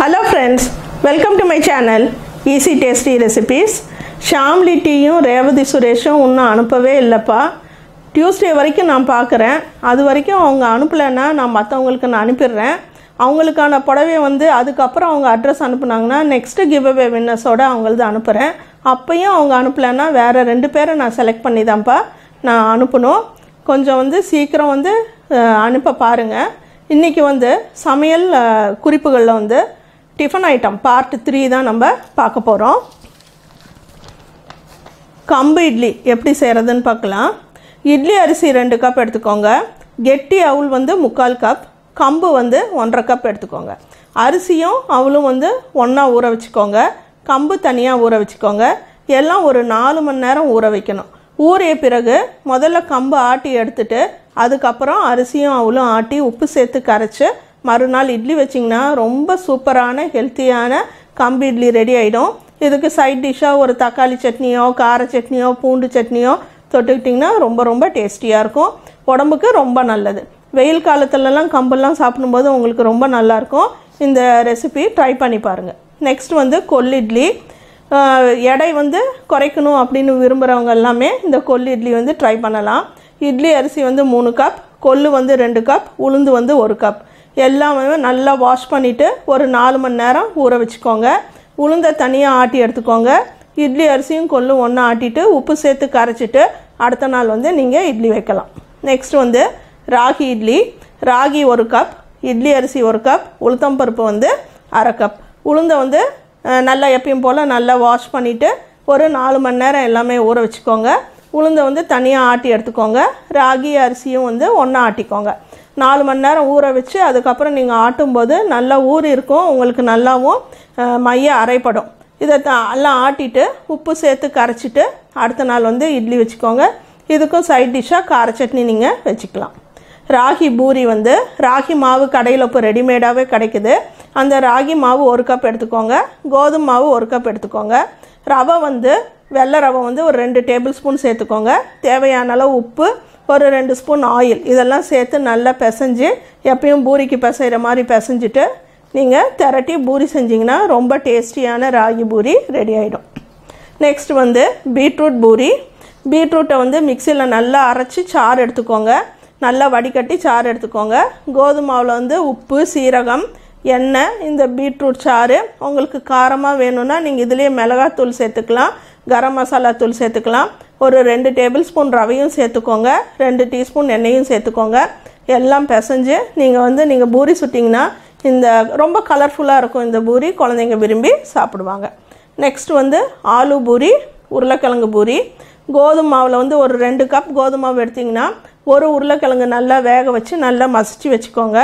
Hello friends, welcome to my channel Easy Tasty Recipes. Shamli டீயும் ரேவதி சுரேஷும் இன்னும் அனுப்பவே இல்லைப்பா. டியூஸ்டே வரைக்கும் நான் பார்க்குறேன். அது வரைக்கும் அவங்க அனுப்பலைன்னா நான் மற்றவங்களுக்கு நான் அனுப்பிடுறேன். அவங்களுக்கான புடவை அதுக்கப்புறம் அவங்க அட்ரஸ் அனுப்புனாங்கன்னா நெக்ஸ்ட்டு கிவ் அவே வின்னர்ஸோட அவங்களது அனுப்புகிறேன். அப்பையும் அவங்க அனுப்பலைன்னா வேறு 2 பேரை நான் செலக்ட் பண்ணி தான்ப்பா நான் அனுப்பணும். கொஞ்சம் சீக்கிரம் அனுப்ப பாருங்கள். இன்றைக்கி சமையல் குறிப்புகளில் டிஃபன் ஐட்டம் பார்ட் 3 தான் நம்ம பார்க்க போகிறோம். கம்பு இட்லி எப்படி செய்கிறதுன்னு பார்க்கலாம். இட்லி அரிசி 2 கப் எடுத்துக்கோங்க. கெட்டி அவுள் 3/4 கப், கம்பு 1.5 கப் எடுத்துக்கோங்க. அரிசியும் அவளும் ஒன்றா ஊற வச்சுக்கோங்க. கம்பு தனியாக ஊற வச்சுக்கோங்க. எல்லாம் ஒரு 4 மணி நேரம் ஊற வைக்கணும். ஊறிய பிறகு முதல்ல கம்பு ஆட்டி எடுத்துட்டு அதுக்கப்புறம் அரிசியும் அவளும் ஆட்டி உப்பு சேர்த்து கரைச்சி மறுநாள் இட்லி வச்சிங்கன்னா ரொம்ப சூப்பரான ஹெல்த்தியான கம்பு இட்லி ரெடி ஆகிடும். இதுக்கு சைட் டிஷ்ஷாக ஒரு தக்காளி சட்னியோ கார சட்னியோ பூண்டு சட்னியோ தொட்டுக்கிட்டிங்கன்னா ரொம்ப ரொம்ப டேஸ்டியாக இருக்கும். உடம்புக்கு ரொம்ப நல்லது. வெயில் காலத்துலலாம் கம்பெல்லாம் சாப்பிடும்போது உங்களுக்கு ரொம்ப நல்லாயிருக்கும். இந்த ரெசிபி ட்ரை பண்ணி பாருங்கள். நெக்ஸ்ட் கொள்ளு இட்லி. எடை குறைக்கணும் அப்படின்னு விரும்புகிறவங்க எல்லாமே இந்த கொள்ளு இட்லி ட்ரை பண்ணலாம். இட்லி அரிசி 3 கப், கொள்ளு 2 கப், உளுந்து 1 கப். எல்லாமே நல்லா வாஷ் பண்ணிவிட்டு ஒரு 4 மணி நேரம் ஊற வச்சுக்கோங்க. உளுந்தை தனியாக ஆட்டி எடுத்துக்கோங்க. இட்லி அரிசியும் கொள்ளும் ஒன்றா ஆட்டிட்டு உப்பு சேர்த்து கரைச்சிட்டு அடுத்த நாள் நீங்கள் இட்லி வைக்கலாம். நெக்ஸ்ட் ராகி இட்லி. ராகி 1 கப், இட்லி அரிசி 1 கப், உளுத்தம்பருப்பு 1/2 கப். உளுந்தை நல்லா எப்பயும் போல் நல்லா வாஷ் பண்ணிவிட்டு ஒரு 4 மணி நேரம் எல்லாமே ஊற வச்சுக்கோங்க. உளுந்தை தனியாக ஆட்டி எடுத்துக்கோங்க. ராகி அரிசியும் ஒன்றா ஆட்டிக்கோங்க. 4 மணி நேரம் ஊற வச்சு அதுக்கப்புறம் நீங்கள் ஆட்டும்போது நல்லா ஊறி இருக்கும். உங்களுக்கு நல்லாவும் மைய அரைப்படும். இதை எல்லாம் ஆட்டிட்டு உப்பு சேர்த்து கரைச்சிட்டு அடுத்த நாள் இட்லி வச்சுக்கோங்க. இதுக்கும் சைட் டிஷ்ஷாக கார சட்னி நீங்கள் வச்சுக்கலாம். ராகி பூரி ராகி மாவு கடையில் இப்போ ரெடிமேடாகவே கிடைக்குது. அந்த ராகி மாவு 1 கப் எடுத்துக்கோங்க. கோதுமை மாவு 1 கப் எடுத்துக்கோங்க. ரவை வெள்ளை ரவை ஒரு 2 டேபிள் ஸ்பூன் சேர்த்துக்கோங்க. தேவையான அளவு உப்பு, ஒரு 2 ஸ்பூன் ஆயில், இதெல்லாம் சேர்த்து நல்லா பிசைஞ்சு எப்பயும் பூரிக்கு பிசைகிற மாதிரி பிசைஞ்சிட்டு நீங்கள் திரட்டி பூரி செஞ்சிங்கன்னா ரொம்ப டேஸ்டியான ராகி பூரி ரெடி ஆகிடும். Next beetroot puri. பீட்ரூட்டை மிக்சியில் நல்லா அரைச்சி சாறு எடுத்துக்கோங்க. நல்லா வடிகட்டி சாறு எடுத்துக்கோங்க. கோதுமை மாவில் உப்பு, சீரகம், எண்ணெய், இந்த பீட்ரூட் சாறு. உங்களுக்கு காரமாக வேணும்னா நீங்கள் இதுலேயே மிளகாத்தூள் சேர்த்துக்கலாம், கரம் மசாலா தூள் சேர்த்துக்கலாம். ஒரு 2 டேபிள் ஸ்பூன் ரவையும் சேர்த்துக்கோங்க. 2 டீஸ்பூன் எண்ணெயும் சேர்த்துக்கோங்க. எல்லாம் பிசைஞ்சு நீங்கள் பூரி சுட்டிங்கன்னா இந்த ரொம்ப கலர்ஃபுல்லாக இருக்கும். இந்த பூரி குழந்தைங்க விரும்பி சாப்பிடுவாங்க. நெக்ஸ்ட் ஆலு பூரி, உருளைக்கிழங்கு பூரி. கோதுமை மாவில் ஒரு 2 கப் கோதுமை மாவு எடுத்திங்கன்னா ஒரு உருளைக்கிழங்கு நல்லா வேக வச்சு நல்லா மசிச்சு வச்சுக்கோங்க.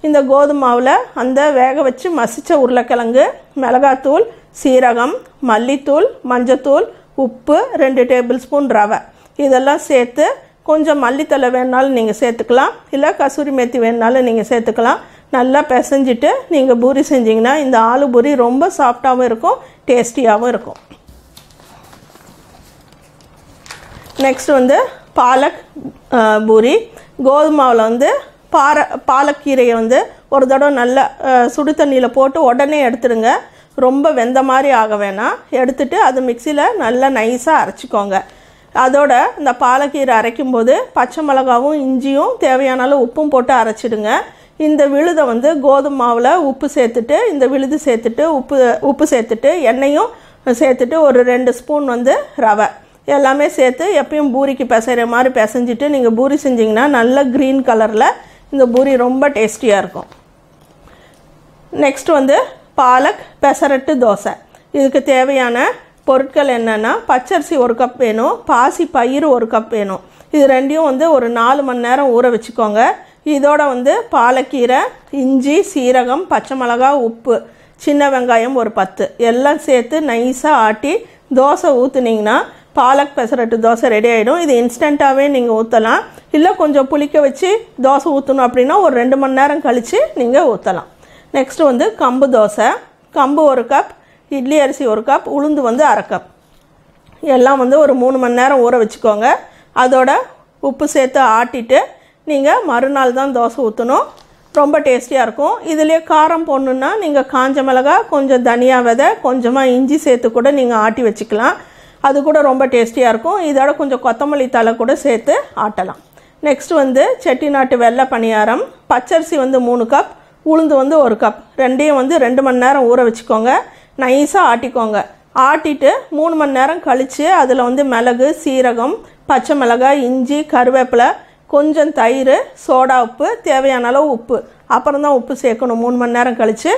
இந்த கோதுமை மாவில் அந்த வேக வச்சு மசித்த உருளைக்கிழங்கு, மிளகாத்தூள், சீரகம், மல்லித்தூள், மஞ்சத்தூள், உப்பு, 2 டேபிள் ஸ்பூன் ரவை, இதெல்லாம் சேர்த்து கொஞ்சம் மல்லித்தலை வேணுனாலும் நீங்கள் சேர்த்துக்கலாம், இல்லை கசூரி மேத்தி வேணுனாலும் நீங்கள் சேர்த்துக்கலாம். நல்லா பிசைஞ்சிட்டு நீங்கள் பூரி செஞ்சிங்கன்னா இந்த ஆலு பூரி ரொம்ப சாஃப்டாகவும் இருக்கும், டேஸ்டியாகவும் இருக்கும். நெக்ஸ்ட் பாலக் பூரி. கோதுமை மாவில் பாலக்கீரையை ஒரு தடவை நல்லா சுடு தண்ணியில் போட்டு உடனே எடுத்துடுங்க. ரொம்ப வெந்த மாதிரி ஆக வேணாம். எடுத்துட்டு அது மிக்சியில் நல்லா நைஸாக அரைச்சிக்கோங்க. அதோட இந்த பாலக்கீரை அரைக்கும்போது பச்சை மிளகாவும் இஞ்சியும் தேவையான அளவு உப்பும் போட்டு அரைச்சிடுங்க. இந்த விழுதை கோதுமை மாவில் உப்பு சேர்த்துட்டு இந்த விழுது சேர்த்துட்டு உப்பு சேர்த்துட்டு எண்ணெயும் சேர்த்துட்டு ஒரு 2 ஸ்பூன் ரவை எல்லாமே சேர்த்து எப்பயும் பூரிக்கு பிசைகிற மாதிரி பிசைஞ்சிட்டு நீங்கள் பூரி செஞ்சிங்கன்னா நல்ல க்ரீன் கலரில் இந்த பூரி ரொம்ப டேஸ்டியாக இருக்கும். நெக்ஸ்ட் பாலக் பெசரட்டு தோசை. இதுக்கு தேவையான பொருட்கள் என்னென்னா பச்சரிசி 1 கப் வேணும், பாசி பயிறு 1 கப் வேணும். இது ரெண்டையும் ஒரு 4 மணி நேரம் ஊற வச்சுக்கோங்க. இதோட பாலக்கீரை, இஞ்சி, சீரகம், பச்சை மிளகா, உப்பு, சின்ன வெங்காயம் ஒரு 10 எல்லாம் சேர்த்து நைஸாக ஆட்டி தோசை ஊற்றுனீங்கன்னா பாலக் பெசரட்டு தோசை ரெடி ஆகிடும். இது இன்ஸ்டண்ட்டாகவே நீங்கள் ஊற்றலாம், இல்லை கொஞ்சம் புளிக்க வச்சு தோசை ஊற்றணும் அப்படின்னா ஒரு 2 மணி நேரம் கழித்து நீங்கள் ஊற்றலாம். நெக்ஸ்ட்டு கம்பு தோசை. கம்பு 1 கப், இட்லி அரிசி 1 கப், உளுந்து 1/2 கப். எல்லாம் ஒரு 3 மணி நேரம் ஊற வச்சுக்கோங்க. அதோட உப்பு சேர்த்து ஆட்டிட்டு நீங்கள் மறுநாள் தான் தோசை ஊற்றணும். ரொம்ப டேஸ்டியாக இருக்கும். இதிலே காரம் போடணுன்னா நீங்கள் காஞ்ச மிளகாய், கொஞ்சம் தனியா விதை, கொஞ்சமாக இஞ்சி சேர்த்து கூட நீங்கள் ஆட்டி வச்சுக்கலாம். அது கூட ரொம்ப டேஸ்டியாக இருக்கும். இதோட கொஞ்சம் கொத்தமல்லி தழை கூட சேர்த்து ஆட்டலாம். நெக்ஸ்ட் வந்து செட்டிநாட்டு வெள்ளை பணியாரம். பச்சரிசி வந்து 3 கப், உளுந்து வந்து 1 கப். ரெண்டையும் வந்து 2 மணி நேரம் ஊற வச்சுக்கோங்க. நைஸாக ஆட்டிக்கோங்க. ஆட்டிட்டு 3 மணி நேரம் கழித்து அதில் வந்து மிளகு, சீரகம், பச்சை மிளகாய், இஞ்சி, கருவேப்பிலை, கொஞ்சம் தயிர், சோடா உப்பு, தேவையான அளவு உப்பு, அப்புறம் தான் உப்பு சேர்க்கணும். 3 மணி நேரம் கழித்து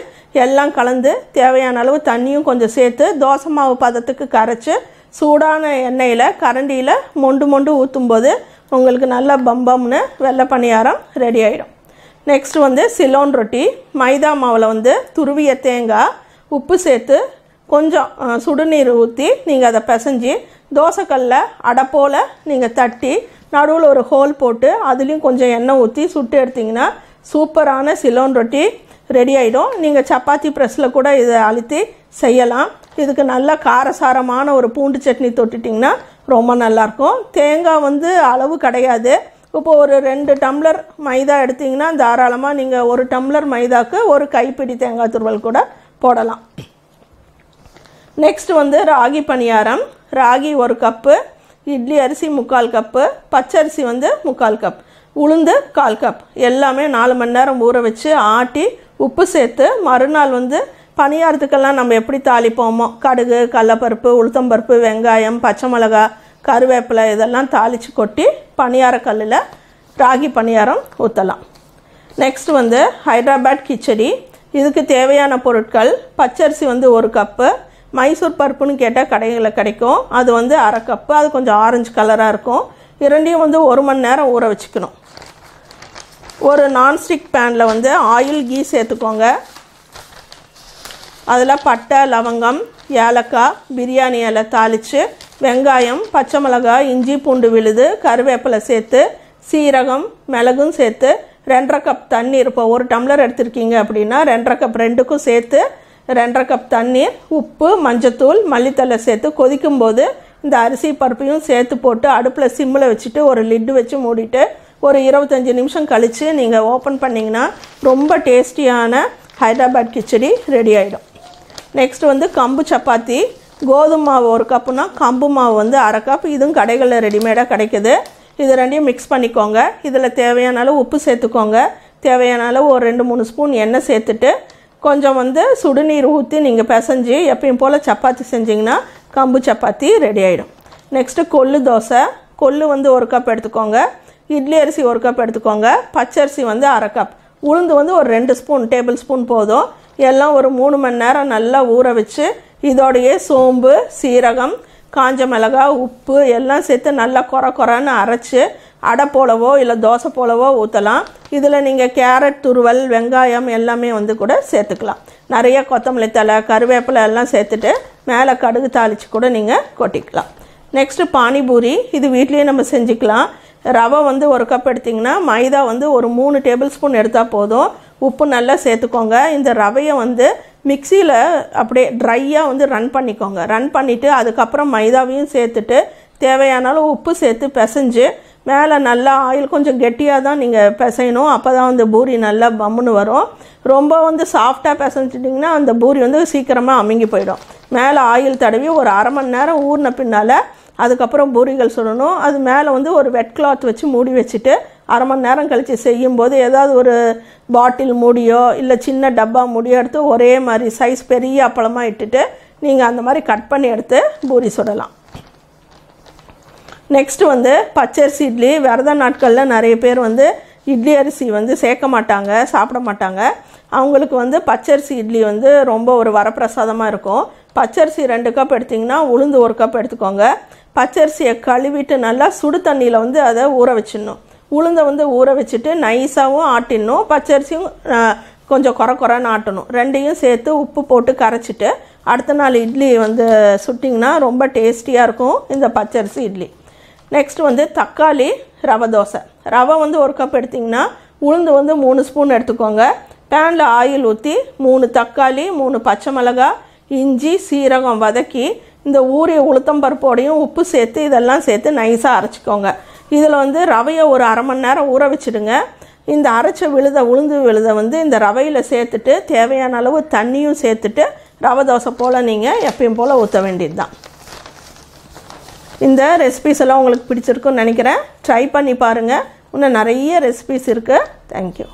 எல்லாம் கலந்து தேவையான அளவு தண்ணியும் கொஞ்சம் சேர்த்து தோசை மாவு பதத்துக்கு கரைச்சி சூடான எண்ணெயில் கரண்டியில் மொண்டு ஊற்றும்போது உங்களுக்கு நல்லா பம்பம்னு வெள்ளை பணியாரம் ரெடி ஆகிடும். நெக்ஸ்ட் வந்து சிலோன் ரொட்டி. மைதா மாவில் வந்து துருவிய தேங்காய், உப்பு சேர்த்து கொஞ்சம் சுடுநீர் ஊற்றி நீங்கள் அதை பிசைஞ்சி தோசைக்கல்ல அடை போல் நீங்கள் தட்டி நடுவில் ஒரு ஹோல் போட்டு அதுலேயும் கொஞ்சம் எண்ணெய் ஊற்றி சுட்டு எடுத்திங்கன்னா சூப்பரான சிலோன் ரொட்டி ரெடி ஆகிடும். நீங்கள் சப்பாத்தி ப்ரெஸ்ஸில் கூட இதை அழுத்தி செய்யலாம். இதுக்கு நல்ல காரசாரமான ஒரு பூண்டு சட்னி தொட்டுட்டிங்கன்னா ரொம்ப நல்லாயிருக்கும். தேங்காய் வந்து அளவு கிடையாது. இப்போ ஒரு 2 டம்ளர் மைதா எடுத்திங்கன்னா தாராளமாக நீங்கள் 1 டம்ளர் மைதாவுக்கு 1 கைப்பிடி தேங்காய் துருவல் கூட போடலாம். நெக்ஸ்ட் வந்து ராகி பணியாரம். ராகி 1 கப்பு, இட்லி அரிசி 3/4 கப்பு, பச்சரிசி வந்து 3/4 கப், உளுந்து 1/4 கப். எல்லாமே 4 மணி நேரம் ஊற வச்சு ஆட்டி உப்பு சேர்த்து மறுநாள் வந்து பணியாரத்துக்கெல்லாம் நம்ம எப்படி தாளிப்போமோ கடுகு, கடலைப்பருப்பு, உளுத்தம்பருப்பு, வெங்காயம், பச்சை மிளகாய், கருவேப்பிலை இதெல்லாம் தாளித்து கொட்டி பணியார கல்லில் ராகி பணியாரம் ஊற்றலாம். நெக்ஸ்ட் வந்து ஹைதராபாத் கிச்சடி. இதுக்கு தேவையான பொருட்கள்: பச்சரிசி வந்து 1 கப்பு, மைசூர் பருப்புன்னு கேட்டால் கடைகளில் கிடைக்கும், அது வந்து 1/2 கப்பு, அது கொஞ்சம் ஆரஞ்சு கலராக இருக்கும். இரண்டையும் வந்து 1 மணி நேரம் ஊற வச்சுக்கணும். ஒரு நான்ஸ்டிக் பேனில் வந்து ஆயில், கீ சேர்த்துக்கோங்க. அதில் பட்டை, லவங்கம், ஏலக்காய், பிரியாணி இலை தாளித்து வெங்காயம், பச்சை மிளகாய், இஞ்சி பூண்டு விழுது, கருவேப்பிலை சேர்த்து சீரகம், மிளகும் சேர்த்து 2.5 கப் தண்ணீர். இப்போ 1 டம்ளர் எடுத்திருக்கீங்க அப்படின்னா 2.5 கப், ரெண்டுக்கும் சேர்த்து 2.5 கப் தண்ணீர், உப்பு, மஞ்சத்தூள், மல்லித்தலை சேர்த்து கொதிக்கும்போது இந்த அரிசி பருப்பையும் சேர்த்து போட்டு அடுப்பில் சிம்மில் வச்சுட்டு ஒரு லிட்டு வச்சு மூடிட்டு ஒரு 25 நிமிஷம் கழித்து நீங்கள் ஓப்பன் பண்ணிங்கன்னா ரொம்ப டேஸ்டியான ஹைதராபாத் கிச்சடி ரெடி ஆகிடும். நெக்ஸ்ட் வந்து கம்பு சப்பாத்தி. கோதுமை மாவு 1 கப்புனா கம்பு மாவு வந்து 1/2 கப். இதுவும் கடைகளில் ரெடிமேடாக கிடைக்குது. இது ரெண்டையும் மிக்ஸ் பண்ணிக்கோங்க. இதில் தேவையான அளவு உப்பு சேர்த்துக்கோங்க. தேவையான அளவு ஒரு 2-3 ஸ்பூன் எண்ணெய் சேர்த்துட்டு கொஞ்சம் வந்து சுடுநீர் ஊற்றி நீங்கள் பிசைஞ்சு எப்பயும் போல் சப்பாத்தி செஞ்சிங்கன்னா கம்பு சப்பாத்தி ரெடி ஆகிடும். நெக்ஸ்ட்டு கொள்ளு தோசை. கொள்ளு வந்து 1 கப் எடுத்துக்கோங்க. இட்லி அரிசி 1 கப் எடுத்துக்கோங்க. பச்சரிசி வந்து 1/2 கப். உளுந்து வந்து ஒரு 2 டேபிள் ஸ்பூன் போதும். எல்லாம் ஒரு 3 மணி நேரம் நல்லா ஊற வச்சு இதோடையே சோம்பு, சீரகம், காஞ்ச மிளகாய், உப்பு எல்லாம் சேர்த்து நல்லா கொரன்னு அரைச்சி அடை போலவோ இல்லை தோசை போலவோ ஊற்றலாம். இதில் நீங்கள் கேரட் துருவல், வெங்காயம் எல்லாமே வந்து கூட சேர்த்துக்கலாம். நிறைய கொத்தமல்லி தழை, கருவேப்பிலை எல்லாம் சேர்த்துட்டு மேலே கடுகு தாளித்து கூட நீங்கள் கொட்டிக்கலாம். நெக்ஸ்ட்டு பானிபூரி. இது வீட்லேயே நம்ம செஞ்சுக்கலாம். ரவை வந்து 1 கப் எடுத்திங்கன்னா மைதா வந்து ஒரு 3 டேபிள் ஸ்பூன் எடுத்தால் போதும். உப்பு நல்லா சேர்த்துக்கோங்க. இந்த ரவையை வந்து மிக்சியில் அப்படியே ட்ரையாக வந்து ரன் பண்ணிக்கோங்க. ரன் பண்ணிவிட்டு அதுக்கப்புறம் மைதாவையும் சேர்த்துட்டு தேவையான அளவு உப்பு சேர்த்து பிசைஞ்சு மேலே நல்லா ஆயில் கொஞ்சம் கெட்டியாக தான் நீங்கள் பிசையணும். அப்போ தான் வந்து பூரி நல்லா பம்முன்னு வரும். ரொம்ப வந்து சாஃப்டாக பிசைஞ்சிட்டிங்கன்னா அந்த பூரி வந்து சீக்கிரமாக அமுங்கி போயிடும். மேலே ஆயில் தடவி ஒரு 1/2 மணி நேரம் ஊறின பின்னால் அதுக்கப்புறம் பூரிகள் சுடணும். அது மேலே வந்து ஒரு வெட் கிளாத் வச்சு மூடி வச்சுட்டு 1/2 மணி நேரம் கழித்து செய்யும்போது ஏதாவது ஒரு பாட்டில் மூடியோ இல்லை சின்ன டப்பா மூடியோ எடுத்து ஒரே மாதிரி சைஸ் பெரிய அப்பளமாக இட்டுட்டு நீங்கள் அந்த மாதிரி கட் பண்ணி எடுத்து பூரி சுடலாம். நெக்ஸ்ட்டு வந்து பச்சரிசி இட்லி. விரத நாட்களில் நிறைய பேர் வந்து இட்லி அரிசி வந்து சேர்க்க மாட்டாங்க, சாப்பிட மாட்டாங்க. அவங்களுக்கு வந்து பச்சரிசி இட்லி வந்து ரொம்ப ஒரு வரப்பிரசாதமாக இருக்கும். பச்சரிசி 2 கப் எடுத்திங்கன்னா உளுந்து 1 கப் எடுத்துக்கோங்க. பச்சரிசியை கழுவிட்டு நல்லா சுடு தண்ணியில் வந்து அதை ஊற வச்சிடணும். உளுந்தை வந்து ஊற வச்சுட்டு நைஸாகவும் ஆட்டிடணும். பச்சரிசியும் கொஞ்சம் கொரன்னு ஆட்டணும். ரெண்டையும் சேர்த்து உப்பு போட்டு கரைச்சிட்டு அடுத்த நாள் இட்லி வந்து சுட்டிங்கன்னா ரொம்ப டேஸ்டியாக இருக்கும் இந்த பச்சரிசி இட்லி. நெக்ஸ்ட் வந்து தக்காளி ரவை தோசை. ரவை வந்து 1 கப் எடுத்திங்கன்னா உளுந்து வந்து 3 ஸ்பூன் எடுத்துக்கோங்க. பேனில் ஆயில் ஊற்றி 3 தக்காளி, 3 பச்சை மிளகாய், இஞ்சி, சீரகம் வதக்கி இந்த ஊறிய உளுத்தம்பருப்போடையும் உப்பு சேர்த்து இதெல்லாம் சேர்த்து நைஸாக அரைச்சிக்கோங்க. இதில் வந்து ரவையை ஒரு 1/2 மணி நேரம் ஊற வச்சுடுங்க. இந்த அரைச்ச உளுந்து விழுதை வந்து இந்த ரவையில் சேர்த்துட்டு தேவையான அளவு தண்ணியும் சேர்த்துட்டு ரவை தோசை போல் நீங்கள் எப்பயும் போல் ஊற்ற வேண்டியது தான். இந்த ரெசிபிஸ் எல்லாம் உங்களுக்கு பிடிச்சிருக்குன்னு நினைக்கிறேன். ட்ரை பண்ணி பாருங்கள். இன்னும் நிறைய ரெசிபிஸ் இருக்குது. தேங்க்யூ.